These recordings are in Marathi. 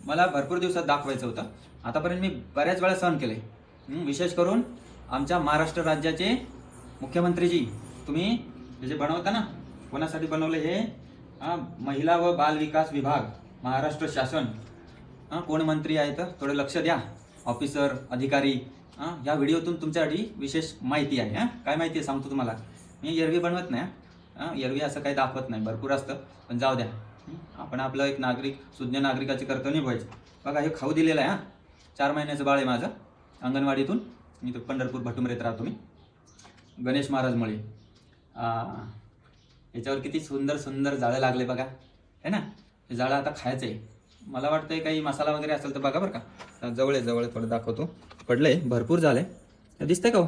मला भरपूर दिवसात दाखवायचं होतं. आतापर्यंत मी बऱ्याच वेळा सहन केले. विशेष करून आमच्या महाराष्ट्र राज्याचे मुख्यमंत्रीजी, तुम्ही हे जे बनवता ना, कोणासाठी बनवलं हे? महिला व बाल विकास विभाग, महाराष्ट्र शासन. कोण मंत्री आहेत थोडं लक्ष द्या, ऑफिसर अधिकारी. या व्हिडिओतून तुमच्यासाठी विशेष माहिती आहे. काय माहिती आहे सांगतो तुम्हाला. मी एरवी बनवत नाही, एरवी असं काही दाखवत नाही, भरपूर असतं, पण जाऊ द्या. आपण आपलं एक नागरिक, सुज्ञ नागरिकाचे कर्तव्य निभवायचे. बघा हे खाऊ दिलेलं आहे. 4 महिन्याचं बाळ आहे माझं, अंगणवाडीतून. मी तर पंढरपूर भटुमरेत राहतो मी. गणेश महाराज मळे. याच्यावर किती सुंदर सुंदर जाळं लागले बघा, है ना. हे जाळं आता खायचं आहे. मला वाटतंय काही मसाला वगैरे असेल तर बघा बरं का. जवळ थोडं दाखवतो. पडलंय, भरपूर झालंय. दिसतंय का हो?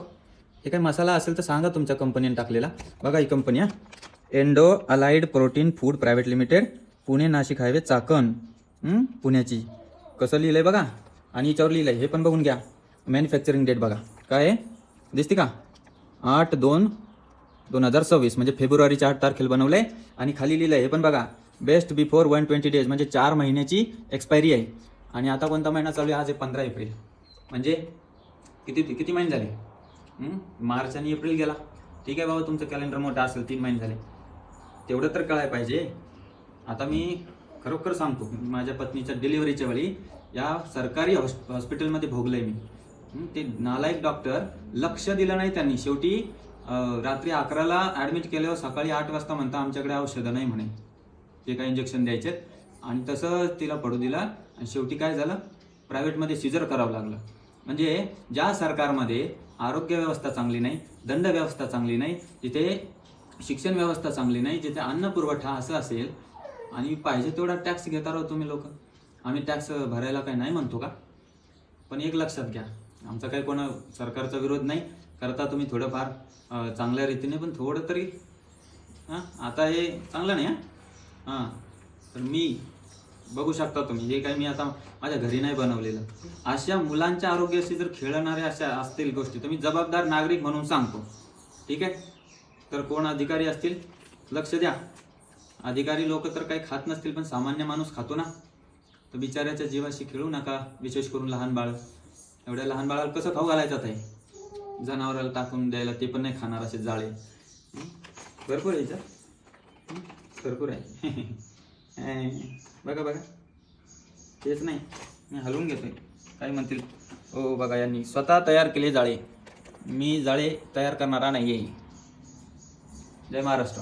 हे काही मसाला असेल तर सांगा तुमच्या कंपनीने टाकलेला. बघा ही company Endo Allied Protein Food Private Limited, Pune Nashik highway Chakan, पुण्याची. कसं लिहिलंय बघा. आणि याच्यावर लिहिलंय, हे पण बघून घ्या. मॅन्युफॅक्चरिंग डेट बघा काय आहे, दिसते का? 8/2/2026 म्हणजे फेब्रुवारीच्या 8 तारखेला बनवलंय. आणि खाली लिहिलंय हे पण बघा, बेस्ट बिफोर 120 डेज म्हणजे 4 महिन्याची एक्सपायरी आहे. आणि आता कोणता महिना चालू आहे? आज आहे 15 एप्रिल. म्हणजे किती महिने झाले? मार्च आणि एप्रिल गेला. ठीक आहे बाबा, तुमचं कॅलेंडर मोठं असेल, 3 महिने झाले, तेवढं तर कळायला पाहिजे. आता मी खरोखर सांगतो, माझ्या पत्नीच्या डिलिव्हरीच्या वेळी या सरकारी हॉस्पिटलमध्ये भोगलंय मी. ते नालायक डॉक्टर लक्ष दिलं नाही त्यांनी. शेवटी रात्री 11ला ॲडमिट केल्यावर सकाळी 8 वाजता म्हणता आमच्याकडे औषधं नाही म्हणे, ते काय इंजेक्शन द्यायचे. आणि तसं तिला पडू दिला. आणि शेवटी काय झालं, प्रायव्हेटमध्ये सिजर करावं लागलं. म्हणजे ज्या सरकारमध्ये आरोग्य व्यवस्था चांगली नाही, दंड व्यवस्था चांगली नाही, जिथे शिक्षण व्यवस्था चांगली नाही, जिथे अन्न पुरवठा असं असेल, आणि पाहिजे तेवढा टॅक्स घेता राहू तुम्ही लोक. आम्ही टॅक्स भरायला काही नाही म्हणतो का? पण एक लक्षात घ्या, आमचा काही कोणा सरकारचा विरोध नाही. करता तुम्ही थोडंफार चांगल्या रीतीने, पण थोडं तरी आता हे चांगलं नाही. तर मी बघू शकता तुम्ही, हे काही मी आता माझ्या घरी नाही बनवलेलं. अशा मुलांच्या आरोग्याशी जर खेळणाऱ्या अशा असतील गोष्टी तर मी जबाबदार नागरिक म्हणून सांगतो. ठीक आहे. तर कोण अधिकारी असतील लक्ष द्या. अधिकारी लोक तर काही खात नसतील, पण सामान्य माणूस खातो ना. तर बिचाऱ्याच्या जीवाशी खेळू नका. विशेष करून लहान बाळ. एवढ्या लहान बाळाला कसं खाऊ घालायचं आहे? जनावराला टाकून द्यायला ते पण नाही खाणार असे जाळे. भरपूर आहे भरपूर आहे. बघा तेच नाही, मी हलवून घेतोय. काही म्हणतील हो बघा, यांनी स्वतः तयार केले जाळे. मी जाळे तयार करणारा नाही आहे. जय महाराष्ट्र.